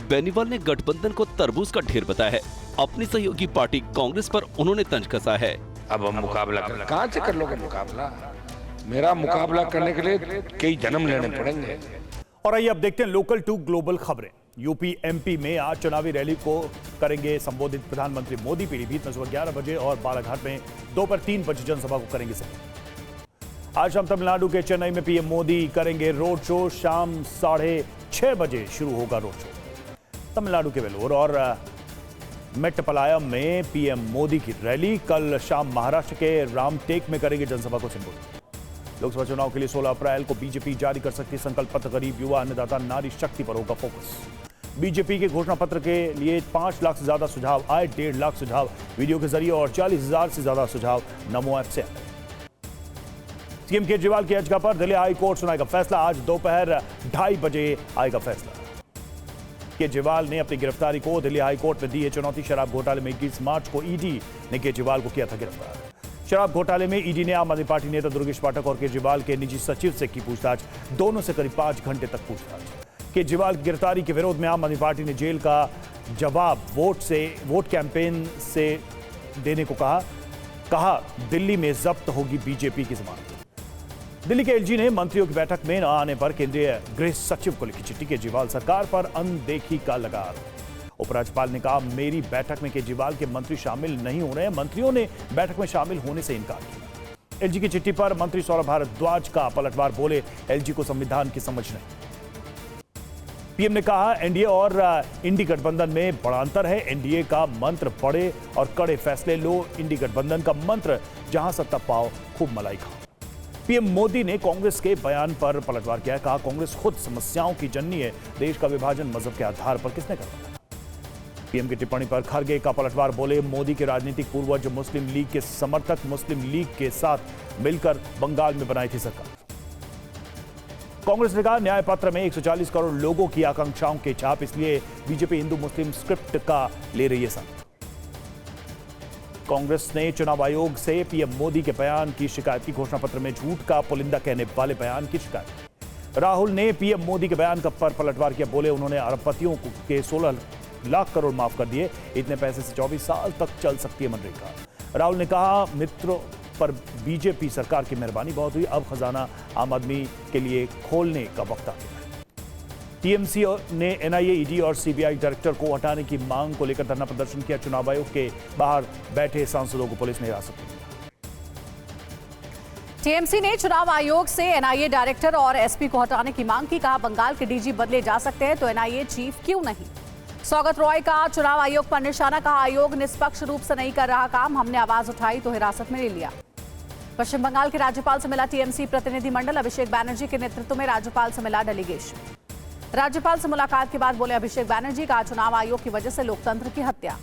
बेनीवाल ने गठबंधन को तरबूज का ढेर बताया है। अपनी सहयोगी पार्टी कांग्रेस पर उन्होंने तंज कसा है। अब हम मुकाबला कर, कहाँ से कर लोगे मुकाबला? मेरा मुकाबला करने के लिए कई जन्म लेने पड़ेंगे। और आइए अब देखते हैं लोकल टू ग्लोबल खबरें। यूपी एमपी में आज चुनावी रैली को करेंगे संबोधित प्रधानमंत्री मोदी। पीलीभीत में सुबह 11 बजे और बालाघाट में दोपहर 3 बजे जनसभा को करेंगे संबोधित। आज शाम तमिलनाडु के चेन्नई में पीएम मोदी करेंगे रोड शो। शाम 6:30 बजे शुरू होगा रोड शो। तमिलनाडु के वेलोर और मेट्टपालयम में पीएम मोदी की रैली। कल शाम महाराष्ट्र के रामटेक में करेंगे जनसभा को संबोधित। लोकसभा चुनाव के लिए 16 अप्रैल को बीजेपी जारी कर सकती है संकल्प पत्र। गरीब, युवा, अन्नदाता, नारी शक्ति पर होगा फोकस। बीजेपी के घोषणा पत्र के लिए 5 लाख से ज्यादा सुझाव आए। 1.5 लाख सुझाव वीडियो के जरिए और 40,000 से ज्यादा सुझाव नमो ऐप से आए। सीएम केजरीवाल की याचिका पर दिल्ली हाई कोर्ट सुनाएगा फैसला। आज दोपहर 2:30 बजे आएगा फैसला। केजरीवाल ने अपनी गिरफ्तारी को दिल्ली हाई कोर्ट में दी है चुनौती। शराब घोटाले में 21 मार्च को ईडी ने केजरीवाल को किया था गिरफ्तार। शराब घोटाले में ईडी ने आम आदमी पार्टी नेता दुर्गेश पाठक और केजरीवाल के निजी सचिव से की पूछताछ। दोनों से करीब 5 घंटे तक पूछताछ। केजरीवाल की गिरफ्तारी के विरोध में आम आदमी पार्टी ने जेल का जवाब वोट कैंपेन से देने को कहा दिल्ली में जब्त होगी बीजेपी की जमानत। दिल्ली के एलजी ने मंत्रियों की बैठक में न आने पर केंद्रीय गृह सचिव को लिखी चिट्ठी। केजरीवाल सरकार पर अनदेखी का लगा आरोप। उपराज्यपाल ने कहा मेरी बैठक में केजरीवाल के मंत्री शामिल नहीं हो रहे हैं। मंत्रियों ने बैठक में शामिल होने से इनकार किया। एलजी की चिट्ठी पर मंत्री सौरभ भारद्वाज का पलटवार। बोले एलजी को संविधान की समझ नहीं। पीएम ने कहा एनडीए और इंडी गठबंधन में बड़ा अंतर है। एनडीए का मंत्र बड़े और कड़े फैसले लो, इंडी गठबंधन का मंत्र जहां सत्ता पाओ खूब मलाई खाओ। पीएम मोदी ने कांग्रेस के बयान पर पलटवार किया। कहा कांग्रेस खुद समस्याओं की जननी है। देश का विभाजन मजहब के आधार पर किसने करवाया? पीएम की टिप्पणी पर खरगे का पलटवार। बोले मोदी के राजनीतिक पूर्वज मुस्लिम लीग के समर्थक मुस्लिम लीग के साथ मिलकर बंगाल में बनाई थी सरकार। कांग्रेस ने कहा न्याय पत्र में 140 करोड़ लोगों की आकांक्षाओं के छाप, इसलिए बीजेपी हिंदू मुस्लिम स्क्रिप्ट का ले रही है संग। कांग्रेस ने चुनाव आयोग से पीएम मोदी के बयान की शिकायत की, घोषणा पत्र में झूठ का पुलिंदा कहने वाले बयान की शिकायत। राहुल ने पीएम मोदी के बयान पर पलटवार किया, बोले उन्होंने अरबपतियों के 16 लाख करोड़ माफ कर दिए, इतने पैसे से 24 साल तक चल सकती है मनरेगा। राहुल ने कहा मित्रों पर बीजेपी सरकार की मेहरबानी बहुत हुई, अब खजाना आम आदमी के लिए खोलने का वक्त आ गया है। टीएमसी ने एनआईए, ईडी और सीबीआई डायरेक्टर को हटाने की मांग को लेकर धरना प्रदर्शन किया। चुनाव आयोग के बाहर बैठे सांसदों को पुलिस ने हिरासत में लिया। टीएमसी ने चुनाव आयोग से एनआईए डायरेक्टर और एसपी को हटाने की मांग की। कहा बंगाल के डीजी बदले जा सकते हैं तो एनआईए चीफ क्यों नहीं। सौगत रॉय का चुनाव आयोग पर निशाना, कहा आयोग निष्पक्ष रूप से नहीं कर रहा काम, हमने आवाज उठाई तो हिरासत में ले लिया। पश्चिम बंगाल के राज्यपाल से मिला टीएमसी प्रतिनिधिमंडल, अभिषेक बैनर्जी के नेतृत्व में राज्यपाल से मिला डेलीगेशन। राज्यपाल से मुलाकात के बाद बोले अभिषेक बैनर्जी, का चुनाव आयोग की वजह से लोकतंत्र की हत्या।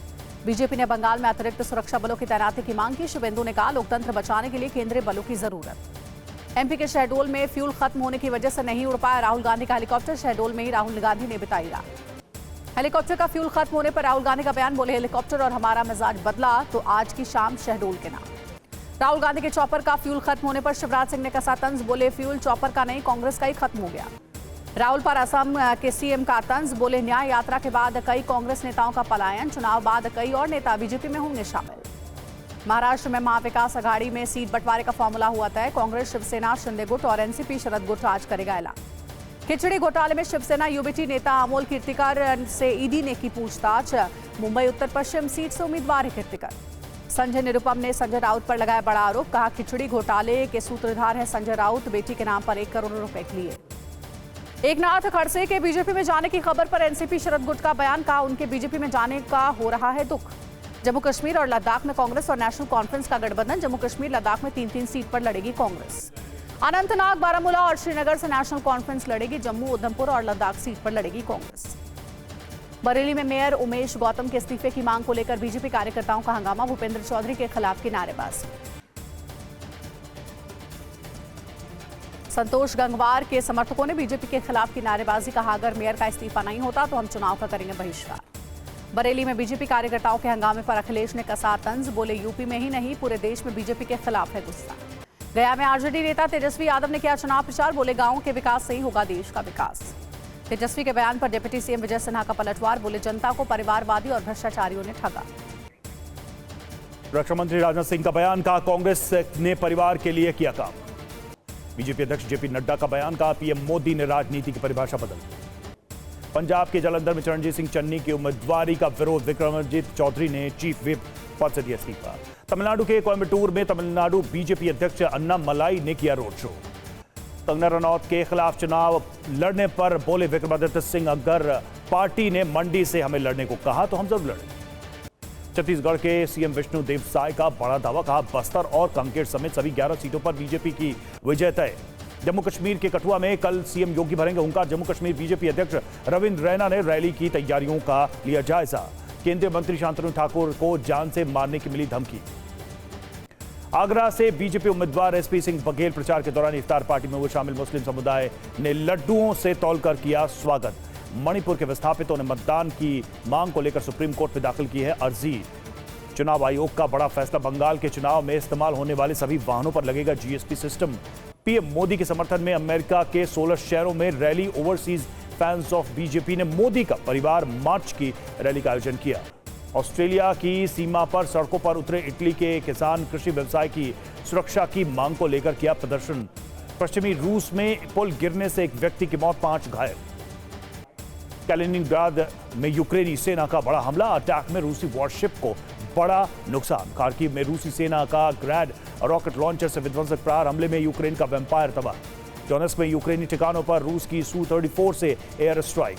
बीजेपी ने बंगाल में अतिरिक्त सुरक्षा बलों की तैनाती की मांग की। शुभेंदु ने कहा लोकतंत्र बचाने के लिए केंद्रीय बलों की जरूरत। एमपी के शहडोल में फ्यूल खत्म होने की वजह से नहीं उड़ पाया राहुल गांधी का हेलीकॉप्टर, शहडोल में ही राहुल गांधी ने बिताई रात। हेलीकॉप्टर का फ्यूल खत्म होने पर राहुल गांधी का बयान, बोले हेलीकॉप्टर और हमारा मिजाज बदला तो आज की शाम शहडोल के नाम। राहुल गांधी के चॉपर का फ्यूल खत्म होने पर शिवराज सिंह ने कसा तंज, बोले फ्यूल चॉपर का नहीं कांग्रेस का ही खत्म हो गया। राहुल पर असम के सीएम का तंज, बोले न्याय यात्रा के बाद कई कांग्रेस नेताओं का पलायन, चुनाव बाद कई और नेता बीजेपी में होंगे शामिल। महाराष्ट्र में महाविकास अघाड़ी में सीट बंटवारे का फॉर्मूला हुआ तय, कांग्रेस शिवसेना शिंदे गुट और एनसीपी शरद गुट आज करेगा ऐलान। खिचड़ी घोटाले में शिवसेना यूबीटी नेता अमोल कीर्तिकर से ईडी ने की पूछताछ, मुंबई उत्तर पश्चिम सीट से उम्मीदवार है कीर्तिकर। संजय निरुपम ने संजय राउत पर लगाया बड़ा आरोप, कहा खिचड़ी घोटाले के सूत्रधार है संजय राउत, बेटी के नाम पर 1 करोड़ रुपए के लिए। एकनाथ खड़से के बीजेपी में जाने की खबर पर एनसीपी शरद गुट का बयान, कहा उनके बीजेपी में जाने का हो रहा है दुख। जम्मू कश्मीर और लद्दाख में कांग्रेस और नेशनल कॉन्फ्रेंस का गठबंधन, जम्मू कश्मीर लद्दाख में 3-3 सीट पर लड़ेगी कांग्रेस। अनंतनाग, बारामूला और श्रीनगर से नेशनल कॉन्फ्रेंस लड़ेगी, जम्मू, उधमपुर और लद्दाख सीट पर लड़ेगी कांग्रेस। बरेली में मेयर उमेश गौतम के इस्तीफे की मांग को लेकर बीजेपी कार्यकर्ताओं का हंगामा, भूपेंद्र चौधरी के खिलाफ की नारेबाजी। संतोष गंगवार के समर्थकों ने बीजेपी के खिलाफ की नारेबाजी, कहा अगर मेयर का इस्तीफा नहीं होता तो हम चुनाव का करेंगे बहिष्कार। बरेली में बीजेपी कार्यकर्ताओं के हंगामे पर अखिलेश ने कसा तंज, बोले यूपी में ही नहीं पूरे देश में बीजेपी के खिलाफ है गुस्सा। गया में आरजेडी नेता तेजस्वी यादव ने किया चुनाव प्रचार, बोले गांवों के विकास से ही होगा देश का विकास। तेजस्वी के बयान पर डिप्टी सीएम विजय सिन्हा का पलटवार, बोले जनता को परिवारवादी और भ्रष्टाचारियों ने ठगा। रक्षा मंत्री राजनाथ सिंह का बयान, कहा कांग्रेस ने परिवार के लिए किया काम। बीजेपी अध्यक्ष जेपी नड्डा का बयान, कहा पीएम मोदी ने राजनीति की परिभाषा बदल दी। पंजाब के जालंधर में चरणजीत सिंह चन्नी की उम्मीदवारी का विरोध, विक्रमजीत चौधरी ने चीफ व्हिप पद से दिया इस्तीफा। तमिलनाडु के कोयम्बटूर में तमिलनाडु बीजेपी अध्यक्ष अन्ना मलाई ने किया रोड शो। कंगना रनौत के खिलाफ चुनाव लड़ने पर बोले विक्रमादित्य सिंह, अगर पार्टी ने मंडी से हमें लड़ने को कहा तो हम जरूर लड़ेंगे। छत्तीसगढ़ के सीएम विष्णुदेव साय का बड़ा दावा, कहा बस्तर और कांकेर समेत सभी 11 सीटों पर बीजेपी की विजय तय। जम्मू कश्मीर के कठुआ में कल सीएम योगी भरेंगे हुंकार, जम्मू कश्मीर बीजेपी अध्यक्ष रविंद्र रैना ने रैली की तैयारियों का लिया जायजा। केंद्रीय मंत्री शांतनु ठाकुर को जान से मारने की मिली धमकी। आगरा से बीजेपी उम्मीदवार एसपी सिंह बघेल प्रचार के दौरान इफ्तार पार्टी में वो शामिल, मुस्लिम समुदाय ने लड्डुओं से तौलकर किया स्वागत। मणिपुर के विस्थापितों ने मतदान की मांग को लेकर सुप्रीम कोर्ट में दाखिल की है अर्जी। चुनाव आयोग का बड़ा फैसला, बंगाल के चुनाव में इस्तेमाल होने वाले सभी वाहनों पर लगेगा जीएसटी सिस्टम। पीएम मोदी के समर्थन में अमेरिका के 16 शहरों में rally, overseas fans of BJP ने मोदी का परिवार मार्च की रैली का आयोजन किया। ऑस्ट्रेलिया की सीमा पर सड़कों पर उतरे इटली के किसान, कृषि व्यवसाय की सुरक्षा की मांग को लेकर किया प्रदर्शन। पश्चिमी रूस में पुल गिरने से एक व्यक्ति की मौत, 5 घायल। कैलिनिंग्राद में यूक्रेनी सेना का बड़ा हमला, अटैक में रूसी वॉरशिप को बड़ा नुकसान। खार्किव में रूसी सेना का ग्रैड रॉकेट लॉन्चर से विध्वंसक प्रहार, हमले में यूक्रेन का वेम्पायर तबाह। डोनेस्क में यूक्रेनी ठिकानों पर रूस की Su-34 से एयर स्ट्राइक।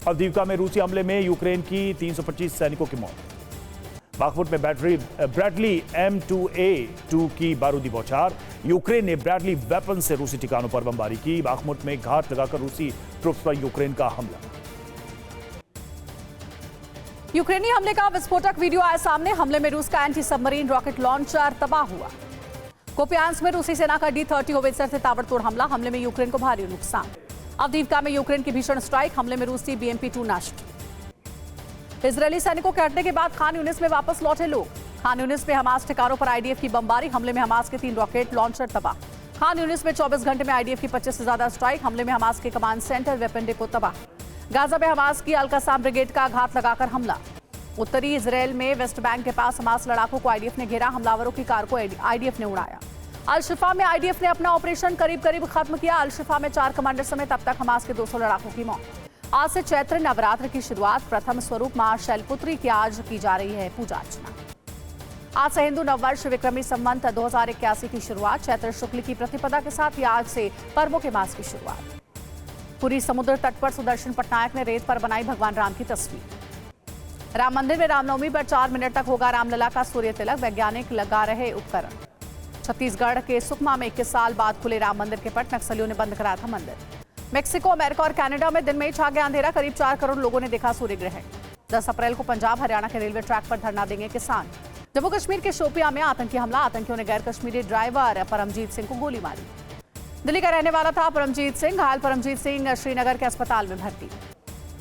अवदीवका में रूसी हमले में यूक्रेन की 325 सैनिकों की मौत। बाखमुट में ब्रैडली M2A2 की बारूदी बौछार, यूक्रेन ने ब्रैडली वेपन से रूसी ठिकानों पर बमबारी की। बाखमुट में घात लगाकर रूसी ट्रुप्स पर यूक्रेन का हमला। यूक्रेनी हमले का विस्फोटक वीडियो आया सामने, हमले में रूस का एंटी सबमरीन रॉकेट लॉन्चर तबाह हुआ। कुपियांस्क में रूसी सेना का D-30 होवित्जर से ताबड़तोड़ हमले में यूक्रेन को भारी नुकसान। अवदीवका में यूक्रेन की भीषण स्ट्राइक, हमले में रूसी BMP-2 नष्ट। इजरायली सैनिकों के हटने के बाद खान यूनिस में वापस लौटे लोग। खान यूनिस में हमास ठिकानों पर IDF की बमबारी, हमले में हमास के 3 रॉकेट लॉन्चर तबाह। खान यूनिस में 24 घंटे में IDF की 25 से ज्यादा स्ट्राइक, हमले में हमास के कमांड सेंटर वेपन डिपो तबाह। गाजा में हमास की अल-कसाम ब्रिगेड का घात लगाकर हमला। उत्तरी इजराइल में वेस्ट बैंक के पास हमास लड़ाकों को IDF ने घेरा, हमलावरों की कार को IDF ने उड़ाया। अल-शिफा में IDF ने अपना ऑपरेशन करीब खत्म किया। अल-शिफा में 4 कमांडर समेत अब तक हमास के 200 लड़ाकों की मौत। आज से चैत्र नवरात्र की शुरुआत, प्रथम स्वरूप मां शैलपुत्री की आज की जा रही है पूजा अर्चना। आज से हिंदू नववर्ष विक्रमी संवत 2081 की शुरुआत, चैत्र शुक्ल की प्रतिपदा के साथ ही आज से पर्वों के मास की शुरुआत। पूरी समुद्र तट पर सुदर्शन पटनायक ने रेत पर बनाई भगवान राम की तस्वीर। राम मंदिर में रामनवमी पर 4 मिनट तक होगा रामलला का सूर्य तिलक, वैज्ञानिक लगा रहे उपकरण। छत्तीसगढ़ के सुकमा में 21 साल बाद खुले राम मंदिर के पट, नक्सलियों ने बंद कराया था मंदिर। मेक्सिको, अमेरिका और कनाडा में दिन में ही छा गया अंधेरा, करीब 4 करोड़ लोगों ने देखा सूर्य ग्रहण। 10 अप्रैल को पंजाब हरियाणा के रेलवे ट्रैक पर धरना देंगे किसान। जम्मू कश्मीर के शोपियां में आतंकी हमला, आतंकियों ने गैर कश्मीरी ड्राइवर परमजीत सिंह को गोली मारी। दिल्ली का रहने वाला था परमजीत सिंह, घायल परमजीत सिंह श्रीनगर के अस्पताल में भर्ती।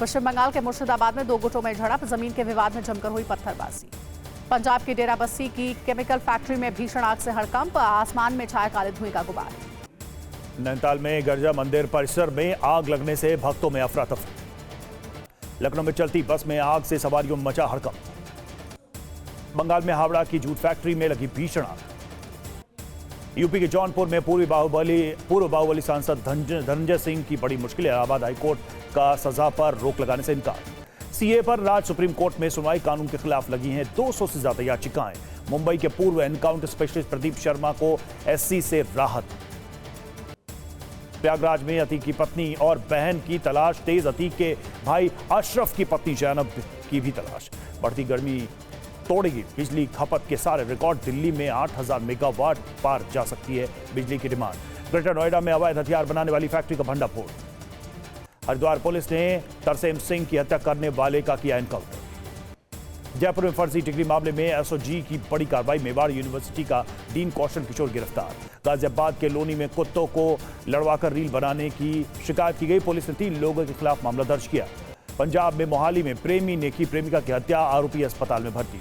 पश्चिम बंगाल के मुर्शिदाबाद में 2 गुटों में झड़प, जमीन के विवाद में जमकर हुई पत्थरबाजी। पंजाब की डेराबस्सी की केमिकल फैक्ट्री में भीषण आग से हड़कंप, आसमान में छाया काले धुएं का गुबार। नैनीताल में गिरजा मंदिर परिसर में आग लगने से भक्तों में अफरा तफरी। लखनऊ में चलती बस में आग से सवारियों में मचा हड़कंप। बंगाल में हावड़ा की जूट फैक्ट्री में लगी भीषण आग। यूपी के जौनपुर में पूर्व बाहुबली सांसद धनंजय सिंह की बड़ी मुश्किल। इलाहाबाद हाईकोर्ट का सजा पर रोक लगाने से इनकार। सीए पर राज्य सुप्रीम कोर्ट में सुनवाई, कानून के खिलाफ लगी हैं 200 से ज्यादा याचिकाएं। मुंबई के पूर्व एनकाउंटर स्पेशलिस्ट प्रदीप शर्मा को SC से राहत। प्रयागराज में अतीक की पत्नी और बहन की तलाश तेज, अतीक के भाई अशरफ की पत्नी जैनब की भी तलाश। बढ़ती गर्मी तोड़ेगी बिजली खपत के सारे रिकॉर्ड, दिल्ली में 8000 मेगावाट पार जा सकती है बिजली की डिमांड। ग्रेटर नोएडा में अवैध हथियार बनाने वाली फैक्ट्री का भंडाफोड़। हरिद्वार पुलिस ने तरसेम सिंह की हत्या करने वाले का किया एनकाउंटर। जयपुर में फर्जी डिग्री मामले में SOG की बड़ी कार्रवाई, मेवाड़ यूनिवर्सिटी का डीन कौशन किशोर गिरफ्तार। गाजियाबाद के लोनी में कुत्तों को लड़वाकर रील बनाने की शिकायत की गई, पुलिस ने 3 लोगों के खिलाफ मामला दर्ज किया। पंजाब में मोहाली में प्रेमी ने की प्रेमिका की हत्या, आरोपी अस्पताल में भर्ती।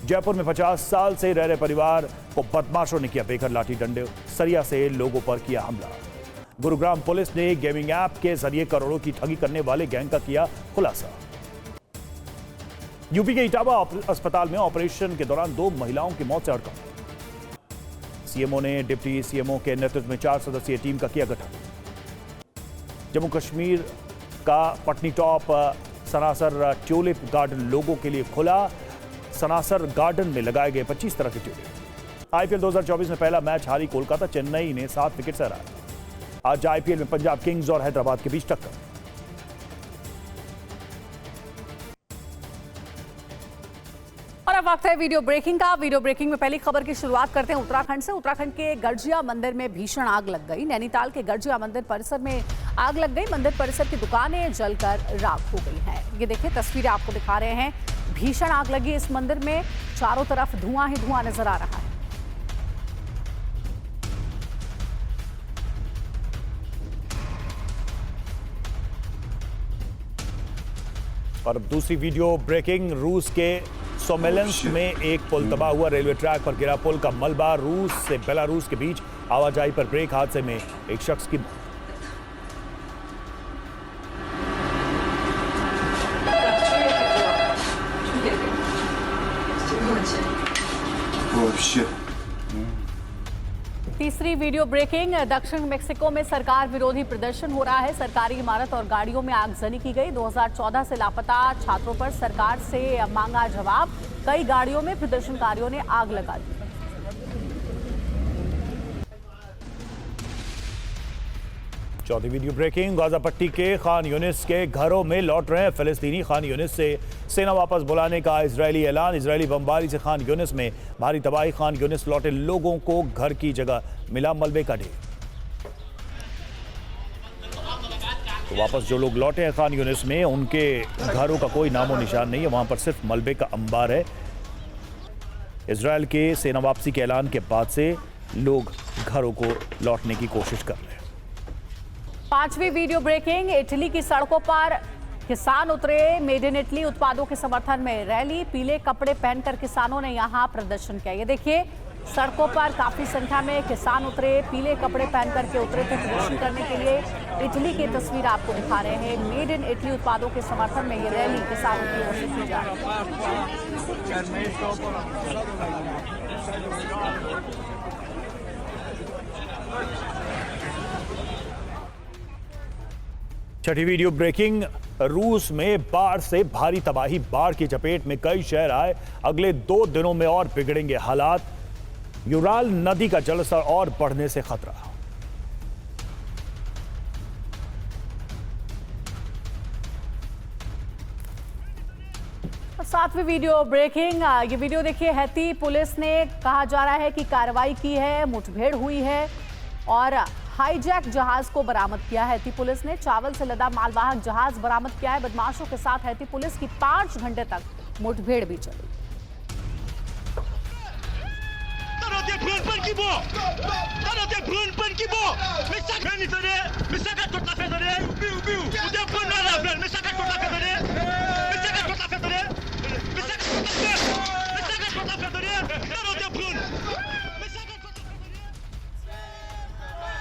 जयपुर में 50 साल से रह रहे परिवार को बदमाशों ने किया बेघर, लाठी डंडे सरिया से लोगों पर किया हमला। गुरुग्राम पुलिस ने गेमिंग ऐप के जरिए करोड़ों की ठगी करने वाले गैंग का किया खुलासा। यूपी के इटावा अस्पताल में ऑपरेशन के दौरान 2 महिलाओं की मौत से हड़कंप। सीएमओ ने डिप्टी सीएमओ के नेतृत्व में 4 सदस्यीय टीम का किया गठन। जम्मू कश्मीर का Patni top Sanasar tulip garden लोगों के लिए खुला। सनासर गार्डन में लगाए गए 25 तरह के ट्यूलिप। IPL 2024 में पहला मैच हारी कोलकाता, चेन्नई ने 7 विकेट से हराया। आज IPL में पंजाब किंग्स और हैदराबाद के बीच टक्कर। और अब वक्त है वीडियो ब्रेकिंग का। वीडियो ब्रेकिंग में पहली खबर की शुरुआत करते हैं उत्तराखंड से। उत्तराखंड के गर्जिया मंदिर में भीषण आग लग गई। नैनीताल के गर्जिया मंदिर परिसर में आग लग गई। मंदिर परिसर की दुकानें जलकर राख हो गई हैं। ये देखिए तस्वीरें आपको दिखा रहे हैं। भीषण आग लगी इस मंदिर में, चारों तरफ धुआं ही धुआं नजर आ रहा है। और अब दूसरी वीडियो ब्रेकिंग। रूस के सोमेलेंस्क में एक पुल तबाह हुआ, रेलवे ट्रैक पर गिरा पुल का मलबा। रूस से बेलारूस के बीच आवाजाही पर ब्रेक, हादसे में एक शख्स की मौत। तीसरी वीडियो ब्रेकिंग। दक्षिण मेक्सिको में सरकार विरोधी प्रदर्शन हो रहा है। सरकारी इमारत और गाड़ियों में आगजनी की गई। 2014 से लापता छात्रों पर सरकार से मांगा जवाब। कई गाड़ियों में प्रदर्शनकारियों ने आग लगा दी। चौथी वीडियो ब्रेकिंग। गाजा पट्टी के खान यूनिस के घरों में लौट रहे हैं फिलिस्तीनी। खान यूनिस से सेना वापस बुलाने का इजरायली ऐलान। इजरायली बमबारी से खान यूनिस में भारी तबाही। खान यूनिस लौटे लोगों को घर की जगह मिला मलबे का ढेर। तो वापस जो लोग लौटे हैं खान यूनिस में, उनके घरों का कोई नामो निशान नहीं है, वहां पर सिर्फ मलबे का अंबार है। इजरायल के सेना वापसी के ऐलान के बाद से लोग घरों को लौटने की कोशिश कर रहे हैं। पांचवी वीडियो ब्रेकिंग। इटली की सड़कों पर किसान उतरे। मेड इन इटली उत्पादों के समर्थन में रैली। पीले कपड़े पहनकर किसानों ने यहां प्रदर्शन किया। ये देखिए, सड़कों पर काफी संख्या में किसान उतरे। पीले कपड़े पहनकर के उतरे थे प्रदर्शन करने के लिए। इटली की तस्वीर आपको दिखा रहे हैं। मेड इन इटली उत्पादों के समर्थन में ये रैली किसानों की ओर से की जा रही है। छठी वीडियो ब्रेकिंग। रूस में बाढ़ से भारी तबाही। बाढ़ की चपेट में कई शहर आए। अगले 2 दिनों में और बिगड़ेंगे हालात। यूराल नदी का जलस्तर और बढ़ने से खतरा। सातवीं वीडियो ब्रेकिंग। ये वीडियो देखिए, हैती पुलिस ने कहा जा रहा है कि कार्रवाई की है, मुठभेड़ हुई है और हाईजैक जहाज को बरामद किया है। हैती पुलिस ने चावल से लदा मालवाहक जहाज बरामद किया है। बदमाशों के साथ हैती पुलिस की 5 घंटे तक मुठभेड़ भी चली।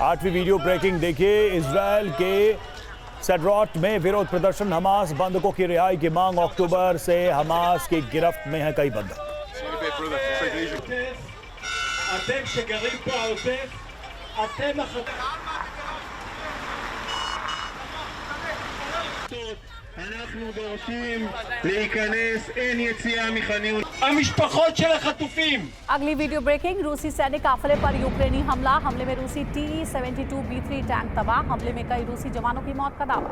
आठवीं वीडियो ब्रेकिंग देखिए। इजरायल के सेड्रॉट में विरोध प्रदर्शन। हमास बंधकों की रिहाई की मांग। अक्टूबर से हमास की गिरफ्त में है कई बंधक। אנחנו דורשים להיכנס, אין יציאה מח'אן. המשפחות של החטופים. अगली वीडियो ब्रेकिंग। रूसी सैनिक काफिले पर यूक्रेनी हमला। हमले में रूसी T-72B3 टैंक तबाह। हमले में कई रूसी जवानों की मौत का दावा।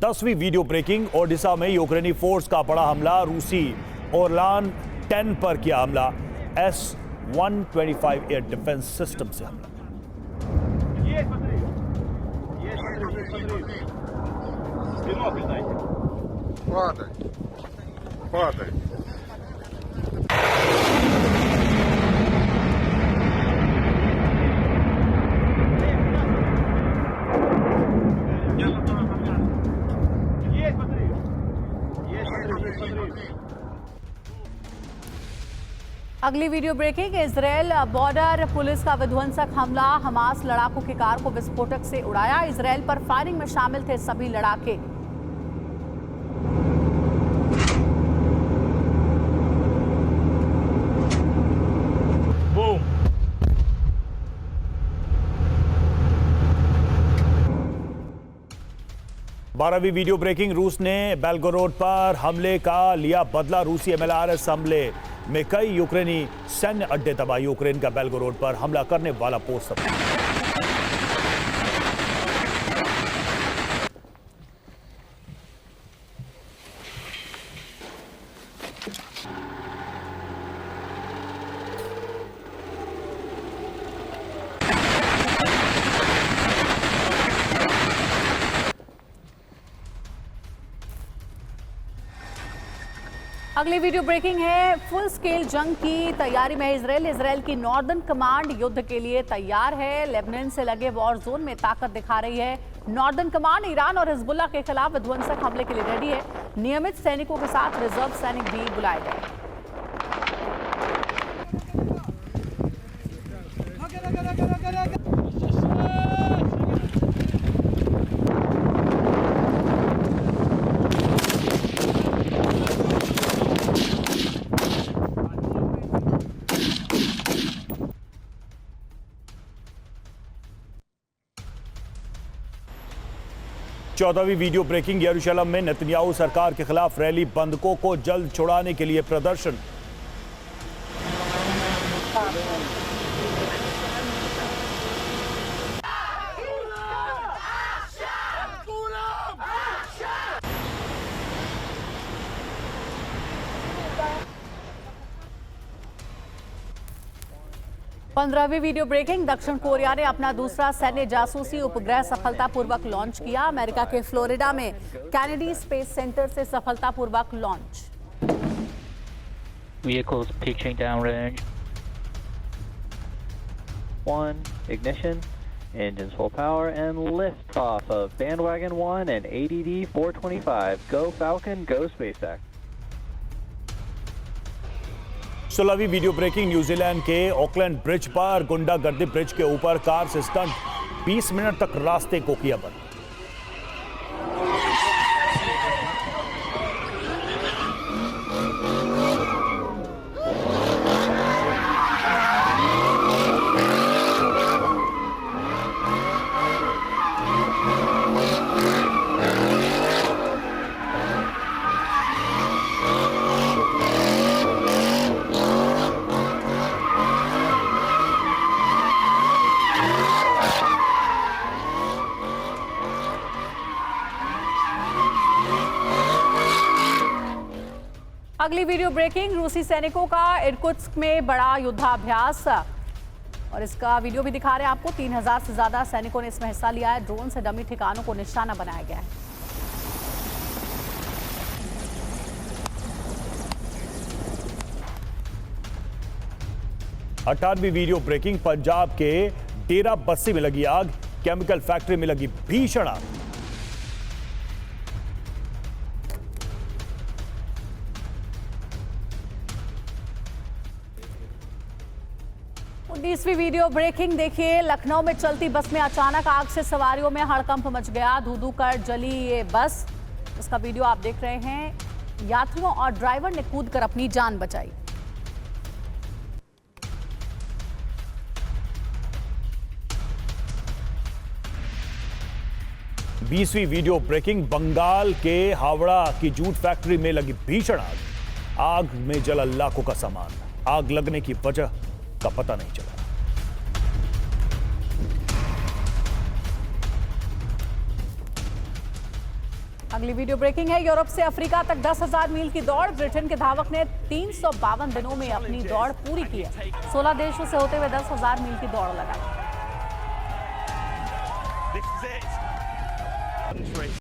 10वीं वीडियो ब्रेकिंग। ओडिशा में यूक्रेनी फोर्स का बड़ा हमला। रूसी ओरलान 10 पर किया हमला। S-125 एयर डिफेंस सिस्टम से हमला। अगली video breaking. Israel border police का विध्वंसक हमला। हमास लड़ाकों की कार को विस्फोटक से उड़ाया। इजरायल पर फायरिंग में शामिल थे सभी लड़ाके। बूम। बारहवीं वीडियो ब्रेकिंग। रूस ने बेलगोरोड पर हमले का लिया बदला। रूसी MLRS हमले में कई यूक्रेनी सैन्य अड्डे तबाह। यूक्रेन का बेलगोरोड पर हमला करने वाला पोस्ट। अगली वीडियो ब्रेकिंग है। फुल स्केल जंग की तैयारी में इजराइल की नॉर्दर्न कमांड युद्ध के लिए तैयार है। लेबनान से लगे वॉर जोन में ताकत दिखा रही है नॉर्दर्न कमांड। ईरान और हिजबुल्लाह के खिलाफ विध्वंसक हमले के लिए रेडी है। नियमित सैनिकों के साथ रिजर्व सैनिक भी बुलाए गए। चौदहवीं वीडियो ब्रेकिंग। यरूशलेम में नेतन्याहू सरकार के खिलाफ रैली। बंधकों को जल्द छुड़ाने के लिए प्रदर्शन। 15वीं वीडियो ब्रेकिंग। दक्षिण कोरिया ने अपना दूसरा सैन्य जासूसी उपग्रह सफलतापूर्वक लॉन्च किया। अमेरिका के फ्लोरिडा में कैनेडी स्पेस सेंटर से सफलतापूर्वक launch. Vehicles pitching downrange. 1 ignition, engines full power, and lift off of Bandwagon 1 and ADD 425. Go Falcon, go SpaceX. 16वीं वीडियो ब्रेकिंग। न्यूजीलैंड के ऑकलैंड ब्रिज पर गुंडागर्दी। ब्रिज के ऊपर कार से स्टंट। 20 मिनट तक रास्ते को किया बंद। अगली वीडियो ब्रेकिंग। रूसी सैनिकों का इरकुत्स्क में बड़ा युद्धाभ्यास, और इसका वीडियो भी दिखा रहे हैं आपको। 3000 से ज्यादा सैनिकों ने इसमें हिस्सा लिया है। ड्रोन से डमी ठिकानों को निशाना बनाया गया है। अठारहवीं वीडियो ब्रेकिंग। पंजाब के डेरा बस्सी में लगी आग। केमिकल फैक्ट्री में लगी भीषण आग। 19वीं वीडियो ब्रेकिंग देखिए। लखनऊ में चलती बस में अचानक आग से सवारियों में हड़कंप मच गया। धू धू कर जली ये बस। इसका वीडियो आप देख रहे हैं। यात्रियों और ड्राइवर ने कूदकर अपनी जान बचाई। बीसवीं वीडियो ब्रेकिंग। बंगाल के हावड़ा की जूट फैक्ट्री में लगी भीषण आग। आग में जला लाखों का सामान। आग लगने की वजह का पता नहीं चला। अगली वीडियो ब्रेकिंग है। यूरोप से अफ्रीका तक 10,000 मील की दौड़। ब्रिटेन के धावक ने 352 दिनों में अपनी दौड़ पूरी की है। 16 देशों से होते हुए 10,000 मील की दौड़ लगाई।